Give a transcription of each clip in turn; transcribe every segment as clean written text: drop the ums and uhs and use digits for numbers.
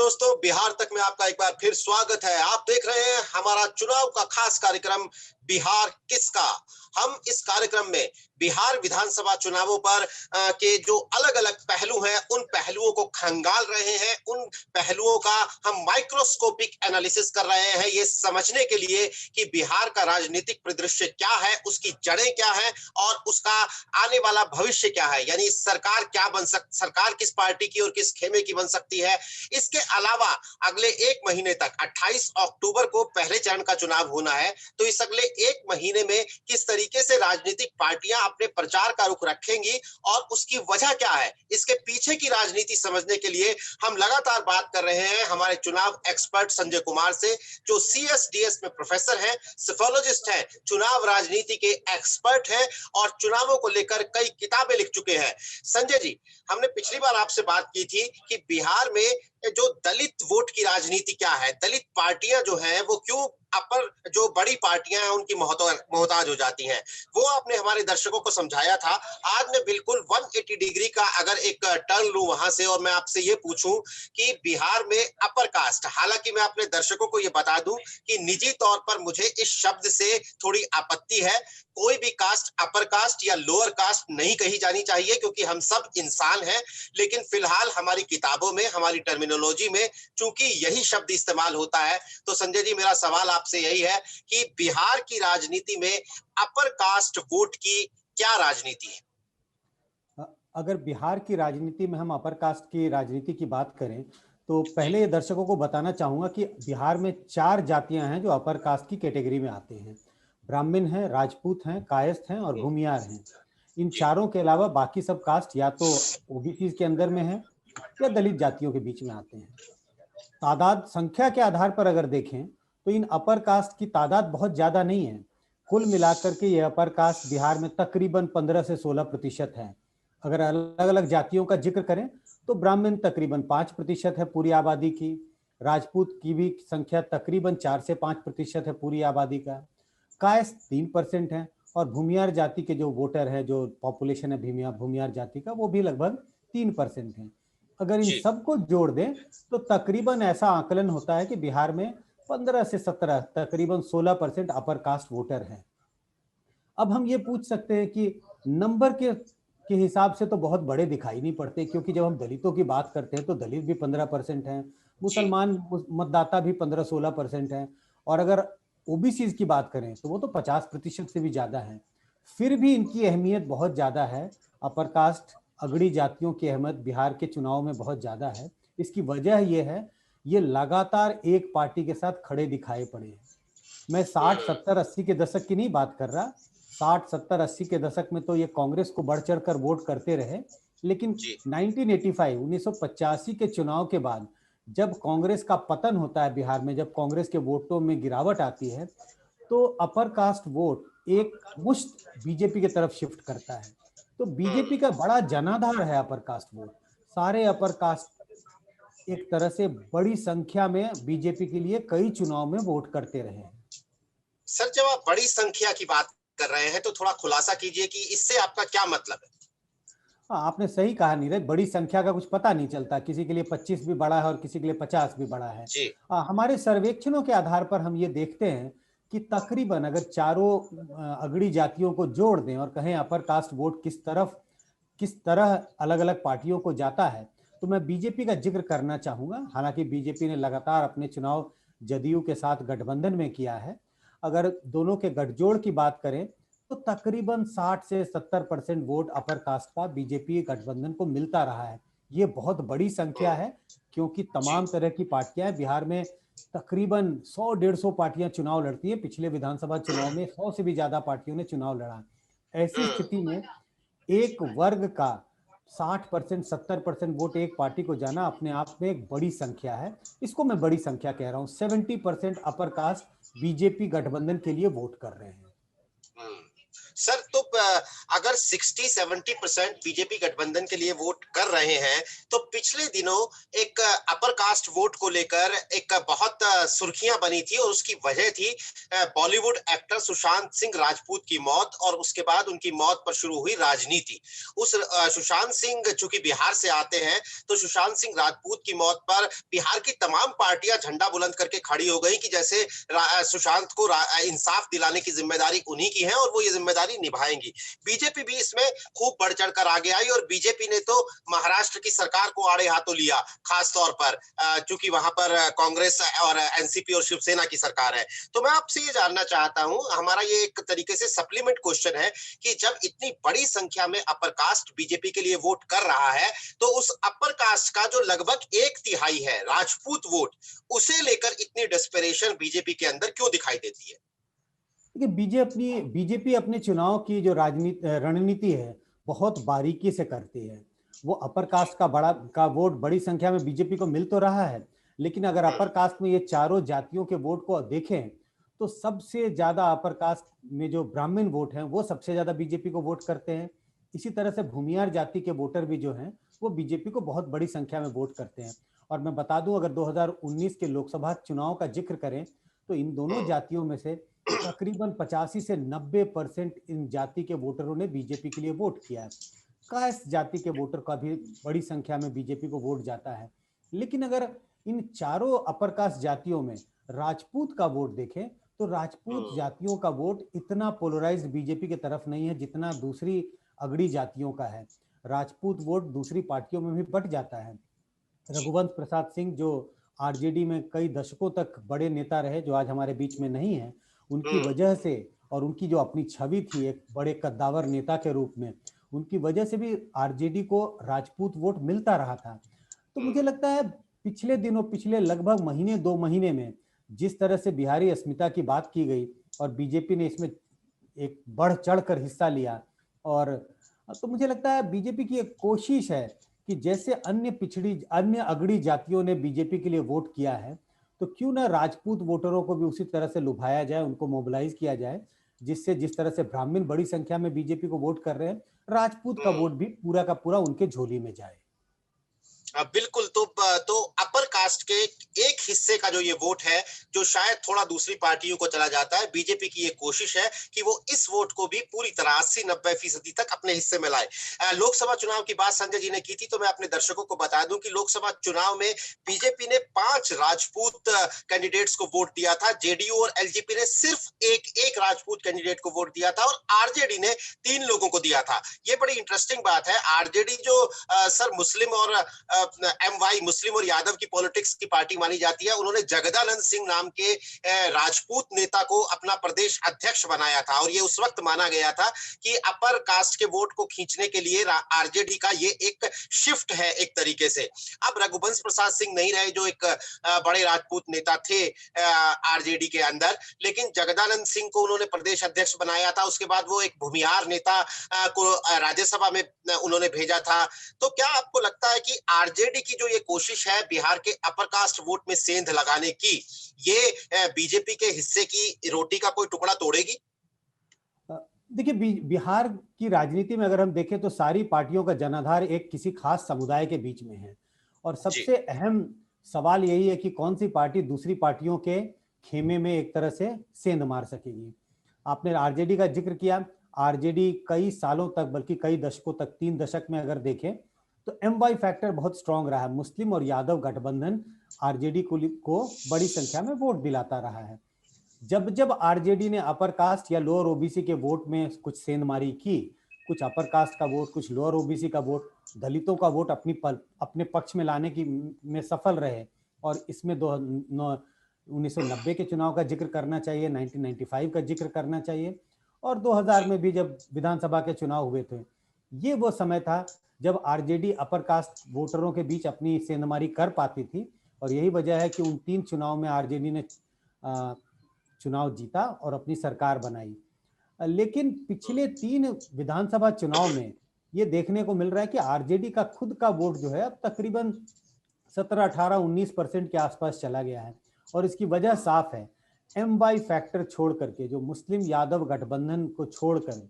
दोस्तों, बिहार तक में आपका एक बार फिर स्वागत है। आप देख रहे हैं हमारा चुनाव का खास कार्यक्रम बिहार किसका। हम इस कार्यक्रम में बिहार विधानसभा चुनावों पर के जो अलग-अलग पहलू हैं, उन पहलुओं को खंगाल रहे हैं। उन पहलुओं का हम माइक्रोस्कोपिक एनालिसिस कर रहे हैं, ये समझने के लिए कि बिहार का राजनीतिक परिदृश्य क्या है, उसकी जड़ें क्या हैं और उसका आने वाला भविष्य क्या है। यानी सरकार किस पार्टी की और किस खेमे की बन सकती है। इसके अलावा अगले एक महीने तक 28 अक्टूबर को पहले चरण का चुनाव होना है, तो इस अगले एक महीने में किस तरीके से राजनीतिक पार्टियां अपने प्रचार का रुख रखेंगी और उसकी वजह क्या है, इसके पीछे की राजनीति समझने के लिए हम लगातार बात कर रहे हैं हमारे चुनाव एक्सपर्ट संजय कुमार से, जो सीएसडीएस में प्रोफेसर हैं, सोशियोलॉजिस्ट हैं, चुनाव राजनीति के एक्सपर्ट हैं और चुनावों को लेकर कई किताबें लिख चुके हैं। संजय जी, हमने पिछली बार आपसे बात की थी कि बिहार में जो दलित वोट की राजनीति क्या है, दलित पार्टियां जो हैं वो क्यों अपर जो बड़ी पार्टियां हैं उनकी मोहताज हो जाती हैं, वो आपने हमारे दर्शकों को समझाया था। आज मैं बिल्कुल 180 डिग्री का अगर एक टर्न लूं वहां से और मैं आपसे ये पूछूं कि बिहार में अपर कास्ट, हालांकि मैं अपने दर्शकों को ये बता दूं कि निजी तौर पर मुझे इस शब्द से थोड़ी आपत्ति है। कोई भी कास्ट अपर कास्ट या लोअर कास्ट नहीं कही जानी चाहिए, क्योंकि हम सब इंसान हैं। लेकिन फिलहाल हमारी किताबों में, हमारी टर्मिनोलॉजी में चूंकि यही शब्द इस्तेमाल होता है, तो संजय जी मेरा सवाल आपसे यही है कि बिहार की राजनीति में अपर कास्ट वोट की क्या राजनीति है। अगर बिहार की राजनीति में हम अपर कास्ट की राजनीति की बात करें तो पहले दर्शकों को बताना चाहूंगा कि बिहार में 4 जातियां हैं जो अपर कास्ट की कैटेगरी में आते हैं। ब्राह्मण हैं, राजपूत हैं, कायस्थ हैं और भूमियार हैं। इन चारों के अलावा बाकी सब कास्ट या तो ओबीसी के अंदर में है या दलित जातियों के बीच में आते हैं। तादाद संख्या के आधार पर अगर देखें तो इन अपर कास्ट की तादाद बहुत ज्यादा नहीं है। कुल मिलाकर के ये अपर कास्ट बिहार में तकरीबन 15 से 16% है। अगर अलग अलग जातियों का जिक्र करें तो ब्राह्मण तकरीबन 5% है पूरी आबादी की, राजपूत की भी संख्या तकरीबन 4 से 5% है पूरी आबादी का, कायस्थ 3% है और भूमियार जाति के जो वोटर है, जो पॉपुलेशन है भूमियार जाति का, वो भी लगभग 3% है। अगर इन सबको जोड़ दें तो तकरीबन ऐसा आकलन होता है कि बिहार में 15 से 17 तकरीबन 16% अपर कास्ट वोटर हैं। अब हम ये पूछ सकते हैं कि नंबर के हिसाब से तो बहुत बड़े दिखाई नहीं पड़ते, क्योंकि जब हम दलितों की बात करते हैं तो दलित भी 15% हैं, मुसलमान मतदाता भी 15-16% हैं और अगर ओबीसी की बात करें तो वो तो 50% से भी ज्यादा है। फिर भी इनकी अहमियत बहुत ज्यादा है। अपर कास्ट अगड़ी जातियों की अहमियत बिहार के चुनाव में बहुत ज्यादा है। इसकी वजह यह है, ये लगातार एक पार्टी के साथ खड़े दिखाई पड़े हैं। मैं 60, 70, 80 के दशक की नहीं बात कर रहा। 60, 70, 80 के दशक में तो ये कांग्रेस को बढ़ चढ़कर वोट करते रहे, लेकिन 1985 के चुनाव के बाद जब कांग्रेस का पतन होता है बिहार में, जब कांग्रेस के वोटों में गिरावट आती है, तो अपर कास्ट वोट एक मुश्त बीजेपी की तरफ शिफ्ट करता है। तो बीजेपी का बड़ा जनाधार है अपर कास्ट वोट। सारे अपर कास्ट एक तरह से बड़ी संख्या में बीजेपी के लिए कई चुनाव में वोट करते रहे हैं। सर, जब आप बड़ी संख्या की बात कर रहे हैं तो थोड़ा खुलासा कीजिए कि इससे आपका क्या मतलब है। हाँ, आपने सही कहा नीरज, बड़ी संख्या का कुछ पता नहीं चलता, किसी के लिए 25 भी बड़ा है और किसी के लिए 50 भी बड़ा है। हमारे सर्वेक्षणों के आधार पर हम ये देखते हैं कि तकरीबन अगर चारों अगड़ी जातियों को जोड़ दें और कहें अपर कास्ट वोट किस तरह अलग अलग पार्टियों को जाता है, तो मैं बीजेपी का जिक्र करना चाहूंगा। हालांकि बीजेपी ने लगातार अपने चुनाव जदयू के साथ गठबंधन में किया है। अगर दोनों के गठजोड़ की बात करें तो तकरीबन 60 से 70% वोट अपर कास्ट का बीजेपी गठबंधन को मिलता रहा है। ये बहुत बड़ी संख्या है, क्योंकि तमाम तरह की पार्टियां बिहार में तकरीबन 100-150 पार्टियां चुनाव लड़ती है। पिछले विधानसभा चुनाव में 100 से भी ज्यादा पार्टियों ने चुनाव लड़ा। ऐसी स्थिति में एक वर्ग का 60%, 70% वोट एक पार्टी को जाना अपने आप में एक बड़ी संख्या है। इसको मैं बड़ी संख्या कह रहा हूं। 70% अपर कास्ट बीजेपी गठबंधन के लिए वोट कर रहे हैं। सर तो अगर 60-70% बीजेपी गठबंधन के लिए वोट कर रहे हैं, तो पिछले दिनों एक अपर कास्ट वोट को लेकर एक बहुत सुर्खियां बनी थी, और उसकी वजह थी बॉलीवुड एक्टर सुशांत सिंह राजपूत की मौत, और उसके बाद उनकी मौत पर शुरू हुई राजनीति। उस सुशांत सिंह चूंकि बिहार से आते हैं, तो सुशांत सिंह राजपूत की मौत पर बिहार की तमाम पार्टियां झंडा बुलंद करके खड़ी हो गई कि जैसे सुशांत को इंसाफ दिलाने की जिम्मेदारी उन्हीं की है और वो ये जिम्मेदारी निभाएंगी। बीजेपी भी इसमें खूब बढ़ चढ़कर आगे आई, और बीजेपी ने तो महाराष्ट्र की सरकार को आड़े हाथों लिया, खास तौर पर चूंकि वहां पर कांग्रेस और एनसीपी और शिवसेना की सरकार है। तो मैं आपसे ये जानना चाहता हूं, हमारा ये एक तरीके से सप्लीमेंट क्वेश्चन है कि जब इतनी बड़ी संख्या में अपर कास्ट बीजेपी के लिए वोट कर रहा है, तो उस अपर कास्ट का जो लगभग 1/3 है राजपूत वोट, उसे लेकर इतनी डेस्परेशन बीजेपी के अंदर क्यों दिखाई देती है? देखिए, बीजेपी अपने चुनाव की जो रणनीति है बहुत बारीकी से करती है। वो अपर जी। कास्ट का वोट बड़ी संख्या में बीजेपी को मिल तो रहा है, लेकिन अगर अपर कास्ट में ये चारों जातियों के वोट को देखें तो सबसे ज्यादा अपर कास्ट में जो ब्राह्मण वोट हैं वो सबसे ज्यादा बीजेपी को वोट करते हैं। इसी तरह से भूमियार जाति के वोटर भी जो हैं वो बीजेपी को बहुत बड़ी संख्या में वोट करते हैं। और मैं बता दूं, अगर 2019 के लोकसभा चुनाव का जिक्र करें तो इन दोनों जातियों में से तकरीबन 85 से 90% इन जाति के वोटरों ने बीजेपी के लिए वोट किया है। कास्ट जाति के वोटर का भी बड़ी संख्या में बीजेपी को वोट जाता है। लेकिन अगर इन चारों अपर कास्ट जातियों में राजपूत का वोट देखें तो राजपूत जातियों का वोट इतना पोलराइज्ड बीजेपी की तरफ नहीं है जितना दूसरी अगड़ी जातियों का है। राजपूत वोट दूसरी पार्टियों में भी बट जाता है। रघुवंश प्रसाद सिंह जो आरजेडी में कई दशकों तक बड़े नेता रहे, जो आज हमारे बीच में नहीं है, उनकी वजह से और उनकी जो अपनी छवि थी एक बड़े कद्दावर नेता के रूप में, उनकी वजह से भी आरजेडी को राजपूत वोट मिलता रहा था। तो मुझे लगता है पिछले दिनों, पिछले लगभग महीने 2 महीने में जिस तरह से बिहारी अस्मिता की बात की गई और बीजेपी ने इसमें एक बढ़ चढ़ कर हिस्सा लिया, और तो मुझे लगता है बीजेपी की एक कोशिश है कि जैसे अन्य अगड़ी जातियों ने बीजेपी के लिए वोट किया है, तो क्यों ना राजपूत वोटरों को भी उसी तरह से लुभाया जाए, उनको मोबिलाइज किया जाए, जिससे जिस तरह से ब्राह्मण बड़ी संख्या में बीजेपी को वोट कर रहे हैं, राजपूत का वोट भी पूरा का पूरा उनके झोली में जाए। बिल्कुल। तो अपर कास्ट के एक हिस्से का जो ये वोट है, जो शायद थोड़ा दूसरी पार्टियों को चला जाता है, बीजेपी की ये कोशिश है कि वो इस वोट को भी पूरी तरह 80-90% तक अपने हिस्से में लाए। लोकसभा चुनाव की बात संजय जी ने की थी, तो मैं अपने दर्शकों को बता दूं कि लोकसभा चुनाव में बीजेपी ने 5 राजपूत कैंडिडेट्स को वोट दिया था, जेडीयू और एलजेपी ने सिर्फ एक राजपूत कैंडिडेट को वोट दिया था, और आरजेडी ने 3 लोगों को दिया था। ये बड़ी इंटरेस्टिंग बात है। आरजेडी जो सर मुस्लिम और एमवाई, मुस्लिम और यादव की पॉलिटिक्स की पार्टी मानी जाती है, उन्होंने जगदानंद सिंह नाम के राजपूत नेता को अपना प्रदेश अध्यक्ष बनाया था, और ये उस वक्त माना गया था कि अपर कास्ट के वोट को खींचने के लिए आरजेडी का ये एक शिफ्ट है एक तरीके से। अब रघुवंश प्रसाद सिंह नहीं रहे जो एक बड़े राजपूत नेता थे आरजेडी के अंदर, लेकिन जगदानंद सिंह को उन्होंने प्रदेश अध्यक्ष बनाया था। उसके बाद वो एक भूमिहार नेता को राज्यसभा में उन्होंने भेजा था। तो क्या आपको लगता है कि आरजेडी की जो ये कोशिश है बिहार के अपर कास्ट वोट में सेंध लगाने की, ये बीजेपी के हिस्से की रोटी का कोई टुकड़ा तोड़ेगी? देखिए, बिहार की राजनीति में अगर हम देखें तो सारी पार्टियों का जनाधार एक किसी खास समुदाय के बीच में है, और सबसे अहम सवाल यही है कि कौन सी पार्टी दूसरी पार्टियों के खेमे में एक तरह से सेंध मार सकेगी। आपने आरजेडी का जिक्र किया। आरजेडी कई सालों तक, बल्कि कई दशकों तक, 3 दशक में अगर देखें तो एमवाई फैक्टर बहुत स्ट्रांग रहा है। मुस्लिम और यादव गठबंधन आरजेडी को बड़ी संख्या में वोट दिलाता रहा है। जब जब आरजेडी ने अपर कास्ट या लोअर ओबीसी के वोट में कुछ सेंधमारी की, कुछ अपर कास्ट का वोट, कुछ लोअर ओबीसी का वोट, दलितों का वोट अपने पक्ष में लाने की में सफल रहे, और इसमें 1990 के चुनाव का जिक्र करना चाहिए, 1995 का जिक्र करना चाहिए, और 2000 में भी जब विधानसभा के चुनाव हुए थे। ये वो समय था जब आरजेडी अपर कास्ट वोटरों के बीच अपनी सेंधमारी कर पाती थी, और यही वजह है कि उन 3 चुनाव में आरजेडी ने चुनाव जीता और अपनी सरकार बनाई। लेकिन पिछले 3 विधानसभा चुनाव में ये देखने को मिल रहा है कि आरजेडी का खुद का वोट जो है अब तकरीबन 17, 18, 19% के आसपास चला गया है, और इसकी वजह साफ है। एमवाई फैक्टर छोड़ करके, जो मुस्लिम यादव गठबंधन को छोड़कर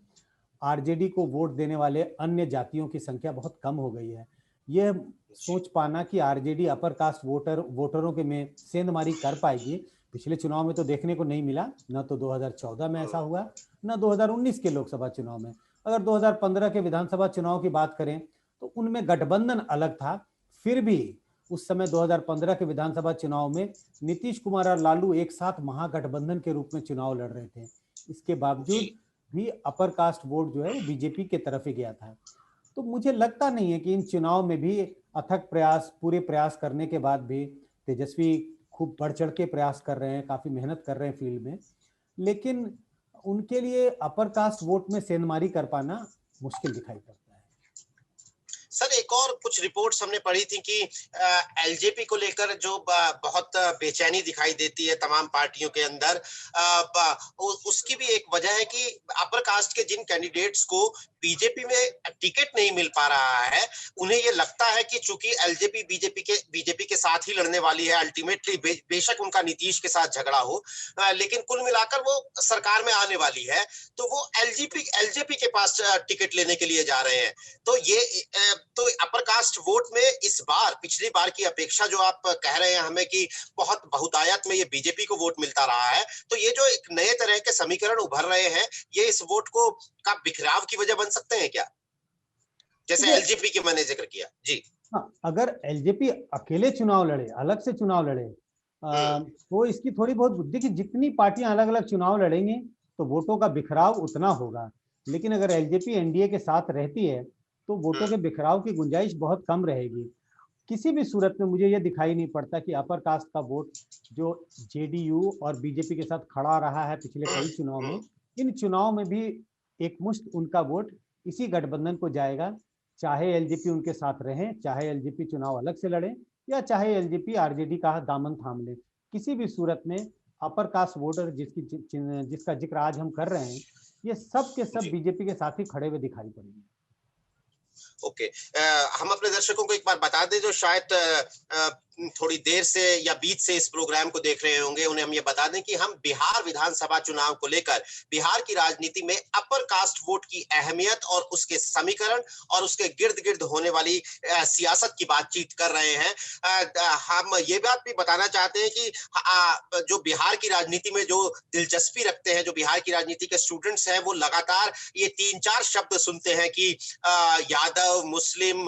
आरजेडी को वोट देने वाले अन्य जातियों की संख्या बहुत कम हो गई है। यह सोच पाना कि आरजेडी अपर कास्ट वोटरों के में सेंधमारी कर पाएगी, पिछले चुनाव में तो देखने को नहीं मिला। न तो 2014 में ऐसा हुआ, न 2019 के लोकसभा चुनाव में। अगर 2015 के विधानसभा चुनाव की बात करें तो उनमें गठबंधन अलग था। फिर भी उस समय 2015 के विधानसभा चुनाव में नीतीश कुमार और लालू एक साथ महागठबंधन के रूप में चुनाव लड़ रहे थे। इसके बावजूद भी अपर कास्ट वोट जो है वो बीजेपी के तरफ ही गया था। तो मुझे लगता नहीं है कि इन चुनाव में भी अथक प्रयास, पूरे प्रयास करने के बाद भी तेजस्वी खूब बढ़ चढ़ के प्रयास कर रहे हैं, काफी मेहनत कर रहे हैं फील्ड में, लेकिन उनके लिए अपर कास्ट वोट में सेंधमारी कर पाना मुश्किल दिखाई पड़ता है। सर, एक और कुछ रिपोर्ट्स हमने पढ़ी थी कि एलजेपी को लेकर जो बहुत बेचैनी दिखाई देती है तमाम पार्टियों के अंदर, उसकी भी एक वजह है कि अपर कास्ट के जिन कैंडिडेट्स को बीजेपी में टिकट नहीं मिल पा रहा है, उन्हें ये लगता है कि चूंकि एलजेपी बीजेपी के साथ ही लड़ने वाली है अल्टीमेटली, बेशक उनका नीतीश के साथ झगड़ा हो, लेकिन कुल मिलाकर वो सरकार में आने वाली है, तो वो एलजेपी के पास टिकट लेने के लिए जा रहे हैं। तो ये तो अपर कास्ट वोट में इस बार पिछली बार की अपेक्षा जो आप कह रहे हैं हमें कि बहुत बहुतायत में ये बीजेपी को वोट मिलता रहा है, तो ये जो एक नए तरह के समीकरण उभर रहे हैं, ये इस वोट को का बिखराव की वजह बन सकते हैं क्या, जैसे एलजेपी की मैंने जिक्र किया? जी हाँ, अगर एलजेपी अकेले चुनाव लड़े, अलग से चुनाव लड़े, तो इसकी थोड़ी बहुत बुद्धि कि जितनी पार्टियां अलग अलग चुनाव लड़ेंगी तो वोटों का बिखराव उतना होगा। लेकिन अगर एलजेपी एनडीए के साथ रहती है तो वोटों के बिखराव की गुंजाइश बहुत कम रहेगी। किसी भी सूरत में मुझे यह दिखाई नहीं पड़ता कि अपर कास्ट का वोट जो जेडीयू और बीजेपी के साथ खड़ा रहा है पिछले कई चुनाव में, इन चुनाव में भी एक मुश्त उनका वोट इसी गठबंधन को जाएगा, चाहे एलजेपी उनके साथ रहे, चाहे एलजेपी चुनाव अलग से लड़े, या चाहे एलजेपी आरजेडी का दामन थाम ले। किसी भी सूरत में अपर कास्ट वोटर जिसका जिक्र आज हम कर रहे हैं, ये सब के सब बीजेपी के साथ ही खड़े हुए दिखाई पड़ेंगे। ओके, हम अपने दर्शकों को एक बार बता दें जो शायद थोड़ी देर से या बीच से इस प्रोग्राम को देख रहे होंगे, उन्हें हम ये बता दें कि हम बिहार विधानसभा चुनाव को लेकर बिहार की राजनीति में अपर कास्ट वोट की अहमियत और उसके समीकरण और उसके गिर्द गिर्द होने वाली सियासत की बातचीत कर रहे हैं। हम ये बात भी बताना चाहते हैं कि जो बिहार की राजनीति में जो दिलचस्पी रखते हैं, जो बिहार की राजनीति के स्टूडेंट्स हैं, वो लगातार ये 3-4 शब्द सुनते हैं कि यादव, मुस्लिम,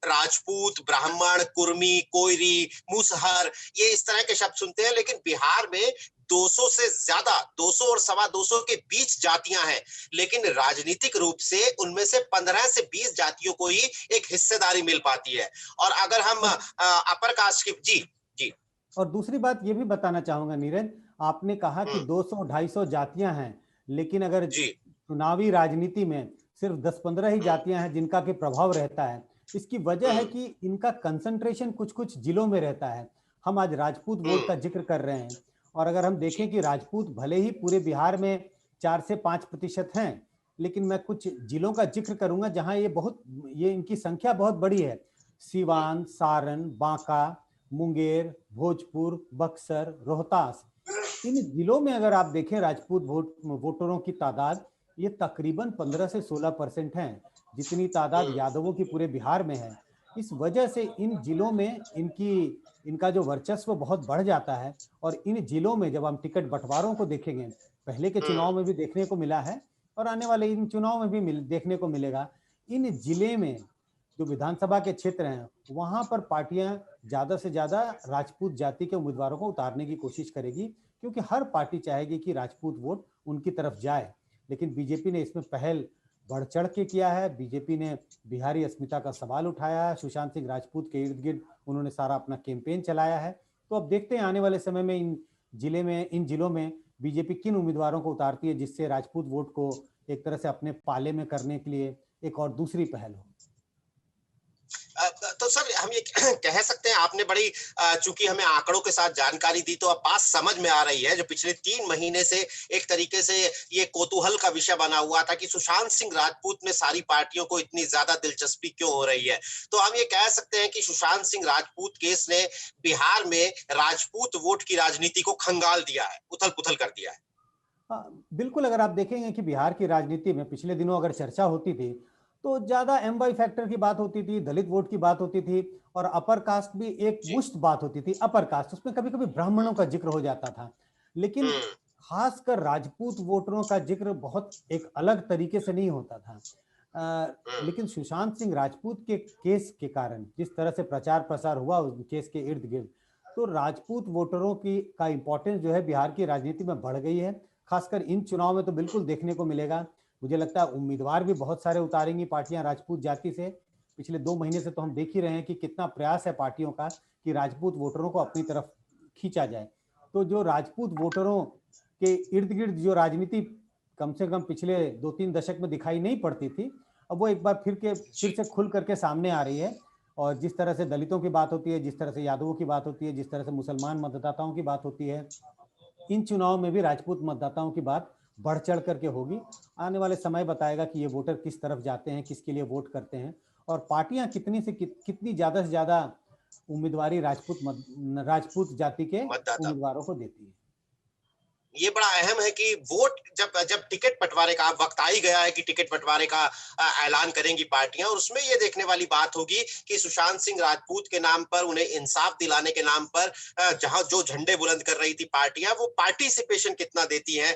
राजपूत, ब्राह्मण, कुर्मी, कोयरी, मुसहर, ये इस तरह के शब्द सुनते हैं। लेकिन बिहार में 200 से ज्यादा, 200 और सवा 200 के बीच जातियां हैं, लेकिन राजनीतिक रूप से उनमें से 15 से 20 जातियों को ही एक हिस्सेदारी मिल पाती है। और अगर हम अपर कास्ट की जी और दूसरी बात ये भी बताना चाहूंगा नीरज, आपने कहा कि 200-250 जातियां हैं, लेकिन अगर चुनावी राजनीति में सिर्फ 10-15 ही जातियां हैं जिनका के प्रभाव रहता है। इसकी वजह है कि इनका कंसंट्रेशन कुछ कुछ जिलों में रहता है। हम आज राजपूत वोट का जिक्र कर रहे हैं, और अगर हम देखें कि राजपूत भले ही पूरे बिहार में 4 से 5% हैं, लेकिन मैं कुछ जिलों का जिक्र करूंगा जहां ये इनकी संख्या बहुत बड़ी है। सीवान, सारण, बांका, मुंगेर, भोजपुर, बक्सर, रोहतास, इन जिलों में अगर आप देखें राजपूत वोटरों की तादाद ये तकरीबन 15 से 16% है, जितनी तादाद यादवों की पूरे बिहार में है। इस वजह से इन जिलों में इनका जो वर्चस्व बहुत बढ़ जाता है। और इन जिलों में जब हम टिकट बंटवारों को देखेंगे, पहले के चुनाव में भी देखने को मिला है और आने वाले इन चुनाव में भी देखने को मिलेगा, इन जिले में जो विधानसभा के क्षेत्र हैं वहां पर पार्टियां ज्यादा से ज्यादा राजपूत जाति के उम्मीदवारों को उतारने की कोशिश करेगी, क्योंकि हर पार्टी चाहेगी कि राजपूत वोट उनकी तरफ जाए। लेकिन बीजेपी ने इसमें पहल बढ़ चढ़ के किया है। बीजेपी ने बिहारी अस्मिता का सवाल उठाया है, सुशांत सिंह राजपूत के इर्द गिर्द उन्होंने सारा अपना कैंपेन चलाया है। तो अब देखते हैं आने वाले समय में इन जिलों में बीजेपी किन उम्मीदवारों को उतारती है, जिससे राजपूत वोट को एक तरह से अपने पाले में करने के लिए एक और दूसरी पहल हो। तो सर, हम ये कह सकते हैं, आपने बड़ी चूंकि हमें आंकड़ों के साथ जानकारी दी, तो अब बात समझ में आ रही है जो पिछले 3 महीने से एक तरीके से ये कौतूहल का विषय बना हुआ था कि सुशांत सिंह राजपूत में सारी पार्टियों को इतनी ज्यादा दिलचस्पी क्यों हो रही है। तो हम ये कह सकते हैं कि सुशांत सिंह राजपूत केस ने बिहार में राजपूत वोट की राजनीति को खंगाल दिया है, उथल पुथल कर दिया है। बिल्कुल, अगर आप देखेंगे कि बिहार की राजनीति में पिछले दिनों अगर चर्चा होती थी, तो ज़्यादा एम वाई फैक्टर की बात होती थी, दलित वोट की बात होती थी और अपर कास्ट भी एक जी। मुश्त बात होती थी, अपर कास्ट, उसमें कभी-कभी ब्राह्मणों का जिक्र हो जाता था। लेकिन हम्म। खासकर राजपूत वोटरों का जिक्र बहुत एक अलग तरीके से नहीं होता था। हम्म। लेकिन सुशांत सिंह राजपूत के केस के कारण जिस तरह से प्रचार-प्रसार हुआ उस केस के इर्द-गिर्द, तो राजपूत वोटरों की का इम्पोर्टेंस जो है बिहार की राजनीति में बढ़ गई है। खासकर इन चुनाव में तो बिल्कुल देखने को मिलेगा। मुझे लगता है उम्मीदवार भी बहुत सारे उतारेंगी पार्टियां राजपूत जाति से। पिछले 2 महीने से तो हम देख ही रहे हैं कि कितना प्रयास है पार्टियों का कि राजपूत वोटरों को अपनी तरफ खींचा जाए। तो जो राजपूत वोटरों के इर्द-गिर्द जो राजनीति कम से कम पिछले 2-3 दशक में दिखाई नहीं पड़ती थी, अब वो एक बार फिर जी। से खुल करके सामने आ रही है। और जिस तरह से दलितों की बात होती है, जिस तरह से यादवों की बात होती है, जिस तरह से मुसलमान मतदाताओं की बात होती है, इन चुनाव में भी राजपूत मतदाताओं की बात बढ़ चढ़ करके होगी। आने वाले समय बताएगा कि ये वोटर किस तरफ जाते हैं, किसके लिए वोट करते हैं और पार्टियां कितनी ज्यादा से ज्यादा उम्मीदवारी राजपूत जाति के मतदाता। उम्मीदवारों को देती है। ये बड़ा अहम है कि वोट जब जब टिकट बंटवारे का वक्त आ ही गया है कि टिकट बंटवारे का ऐलान करेंगी पार्टियां और उसमें ये देखने वाली बात होगी कि सुशांत सिंह राजपूत के नाम पर उन्हें इंसाफ दिलाने के नाम पर जहां जो झंडे बुलंद कर रही थी पार्टियां वो पार्टिसिपेशन कितना देती हैं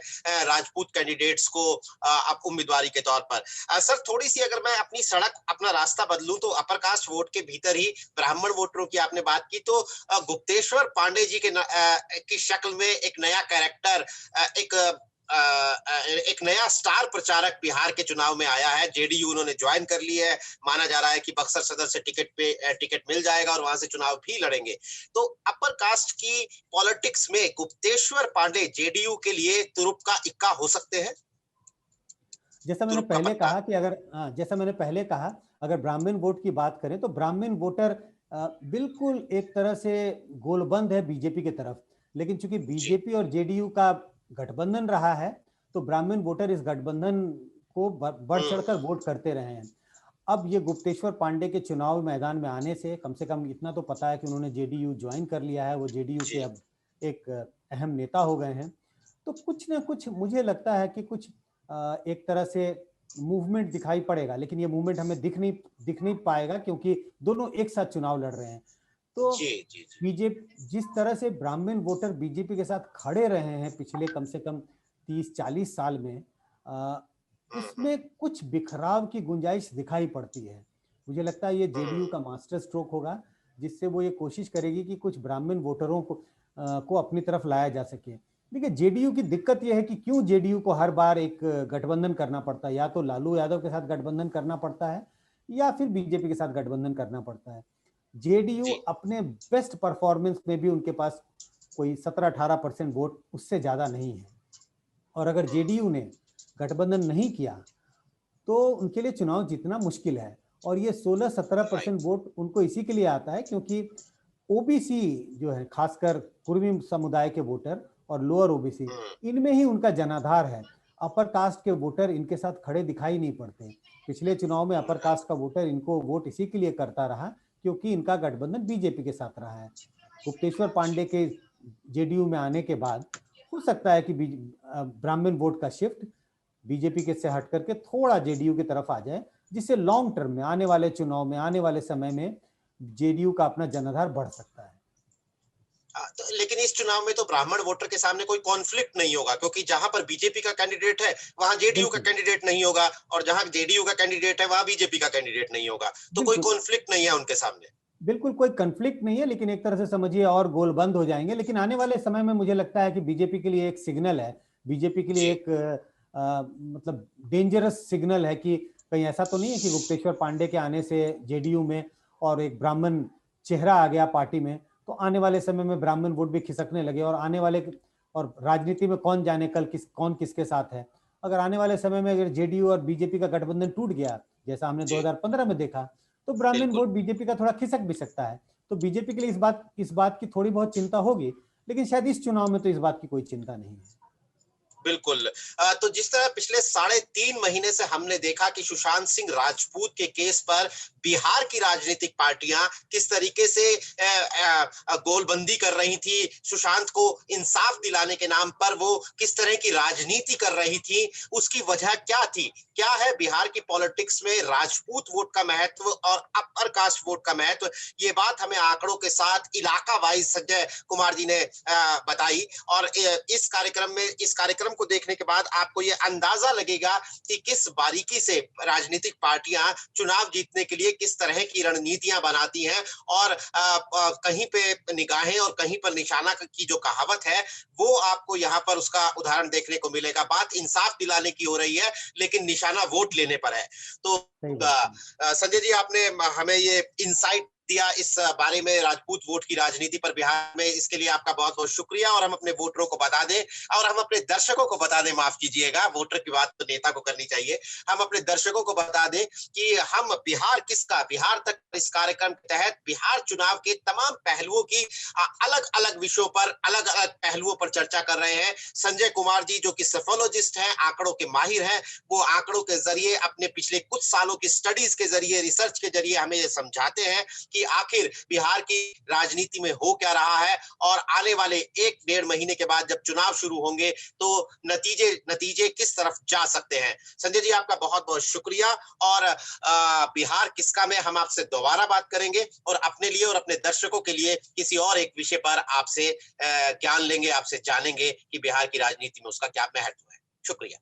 राजपूत कैंडिडेट्स को अब उम्मीदवारी के तौर पर। सर थोड़ी सी अगर मैं अपनी सड़क अपना रास्ता बदलूं तो अपर कास्ट वोट के भीतर ही ब्राह्मण वोटरों की आपने बात की तो गुप्तेश्वर पांडे जी की शक्ल में एक नया कैरेक्टर एक एक नया स्टार प्रचारक बिहार के चुनाव में आया है। जेडीयू उन्होंने ज्वाइन कर ली है। माना जा रहा है कि बक्सर सदर से टिकट मिल जाएगा और वहां से चुनाव भी लड़ेंगे। तो अपर कास्ट की पॉलिटिक्स में गुप्तेश्वर पांडे जेडीयू के लिए तुरुप का इक्का हो सकते हैं। जैसा मैंने तुरुप का पहले पत्ता। कहा कि जैसा मैंने पहले कहा, अगर ब्राह्मण वोट की बात करें तो ब्राह्मण वोटर बिल्कुल एक तरह से गोलबंद है बीजेपी की तरफ। लेकिन चूंकि जी। बीजेपी और जेडीयू का गठबंधन रहा है, तो ब्राह्मण वोटर इस गठबंधन को बढ़ चढ़कर हम्म। वोट करते रहे हैं। अब ये गुप्तेश्वर पांडे के चुनाव मैदान में आने से कम से कम इतना तो पता है कि उन्होंने जेडीयू ज्वाइन कर लिया है, वो जेडीयू के जी। अब एक अहम नेता हो गए हैं। तो कुछ ना कुछ मुझे लगता है कि कुछ एक तरह से मूवमेंट दिखाई पड़ेगा, लेकिन ये मूवमेंट हमें दिख नहीं पाएगा क्योंकि दोनों एक साथ चुनाव लड़ रहे हैं। तो जी। जी। जी। बीजेपी जिस तरह से ब्राह्मण वोटर बीजेपी के साथ खड़े रहे हैं पिछले कम से कम 30-40 साल में, अ, हम्म। उसमें कुछ बिखराव की गुंजाइश दिखाई पड़ती है। मुझे लगता है ये जेडीयू हम्म। का मास्टर स्ट्रोक होगा, जिससे वो ये कोशिश करेगी कि कुछ ब्राह्मण वोटरों को अपनी तरफ लाया जा सके। देखिए, जेडीयू की दिक्कत यह है कि क्यों जेडीयू को हर बार एक गठबंधन करना पड़ता है, या तो लालू यादव के साथ गठबंधन करना पड़ता है या फिर बीजेपी के साथ गठबंधन करना पड़ता है। जेडीयू जी। अपने बेस्ट परफॉर्मेंस में भी उनके पास कोई 17-18% वोट उससे ज्यादा नहीं है। और अगर जेडीयू ने गठबंधन नहीं किया तो उनके लिए चुनाव जीतना मुश्किल है। और ये 16-17% राइट। वोट उनको इसी के लिए आता है क्योंकि ओबीसी जो है, खासकर कुर्मी समुदाय के वोटर और लोअर ओबीसी, हम्म। इनमें ही उनका जनाधार है। अपर कास्ट के वोटर इनके साथ खड़े दिखाई नहीं पड़ते। पिछले चुनाव में अपर राइट। कास्ट का वोटर इनको वोट इसी के लिए करता रहा क्योंकि इनका गठबंधन बीजेपी के साथ रहा है। गुप्तेश्वर पांडे के जेडीयू में आने के बाद हो सकता है कि ब्राह्मण वोट का शिफ्ट बीजेपी के से हट करके थोड़ा जेडीयू की तरफ आ जाए, जिससे लॉन्ग टर्म में आने वाले चुनाव में आने वाले समय में जेडीयू का अपना जनाधार बढ़ सकता है। तो लेकिन इस चुनाव में तो ब्राह्मण वोटर के सामने कोई कॉन्फ्लिक्ट नहीं होगा क्योंकि जहां पर बीजेपी का कैंडिडेट है वहां जेडीयू का बिल्कुल, कैंडिडेट नहीं होगा और जहां जेडीयू का कैंडिडेट है वहां बीजेपी का कैंडिडेट नहीं होगा तो कोई बिल्कुल, कॉन्फ्लिक्ट नहीं है उनके सामने। बिल्कुल कोई कन्फ्लिक्ट नहीं है, लेकिन एक तरह से समझिए और गोल बंद हो जाएंगे। लेकिन आने वाले समय में मुझे लगता है कि बीजेपी के लिए एक सिग्नल है, बीजेपी के लिए जी। एक मतलब डेंजरस सिग्नल है कि कहीं ऐसा तो नहीं है कि गुप्तेश्वर पांडे के आने से जेडीयू में और एक ब्राह्मण चेहरा आ गया पार्टी में, तो आने वाले समय में ब्राह्मण वोट भी खिसकने लगे और आने वाले और राजनीति में कौन जाने कल कौन किसके साथ है। अगर आने वाले समय में अगर जेडीयू और बीजेपी का गठबंधन टूट गया, जैसा हमने जी। 2015 में देखा, तो ब्राह्मण बिल्कुल। वोट बीजेपी का थोड़ा खिसक भी सकता है। तो बीजेपी के लिए इस बात की थोड़ी बहुत चिंता होगी, लेकिन शायद इस चुनाव में तो इस बात की कोई चिंता नहीं है। बिल्कुल। तो जिस तरह पिछले 3.5 महीने से हमने देखा कि सुशांत सिंह राजपूत के केस पर बिहार की राजनीतिक पार्टियां किस तरीके से गोलबंदी कर रही थी, सुशांत को इंसाफ दिलाने के नाम पर वो किस तरह की राजनीति कर रही थी, उसकी वजह क्या थी? क्या है बिहार की पॉलिटिक्स में राजपूत वोट का महत्व और अपर कास्ट वोट का महत्व? ये बात हमें आंकड़ों के साथ इलाका वाइज संजय कुमार जी ने बताई। और इस कार्यक्रम को देखने के बाद आपको ये अंदाजा लगेगा कि किस बारीकी से राजनीतिक पार्टियां चुनाव जीतने के लिए किस तरह की रणनीतियां बनाती हैं। और कहीं पे निगाहें और कहीं पर निशाना की जो कहावत है, वो आपको यहाँ पर उसका उदाहरण देखने को मिलेगा। बात इंसाफ दिलाने की हो रही है, लेकिन निशाना वोट लेने पर है। तो सही बात है। संजय जी, आपने हमें ये इंसाइट दिया इस बारे में राजपूत वोट की राजनीति पर बिहार में, इसके लिए आपका बहुत बहुत शुक्रिया। और हम अपने वोटरों को बता दें, और हम अपने दर्शकों को बता दें, माफ कीजिएगा, वोटर की बात तो नेता को करनी चाहिए, हम अपने दर्शकों को बता दें कि हम बिहार किसका, बिहार तक इस कार्यक्रम के तहत बिहार चुनाव के तमाम पहलुओं की अलग अलग विषयों पर, अलग अलग पहलुओं पर चर्चा कर रहे हैं। संजय कुमार जी जो कि सेफोलॉजिस्ट हैं, आंकड़ों के माहिर हैं, वो आंकड़ों के जरिए अपने पिछले कुछ सालों की स्टडीज के जरिए, रिसर्च के जरिए हमें ये समझाते हैं कि आखिर बिहार की राजनीति में हो क्या रहा है। और आने वाले 1-1.5 महीने के बाद जब चुनाव शुरू होंगे तो नतीजे किस तरफ जा सकते हैं। संजय जी, आपका बहुत बहुत शुक्रिया। और बिहार किसका में हम आपसे दोबारा बात करेंगे, और अपने लिए और अपने दर्शकों के लिए किसी और एक विषय पर आपसे ज्ञान लेंगे, आपसे जानेंगे कि बिहार की राजनीति में उसका क्या महत्व है। शुक्रिया।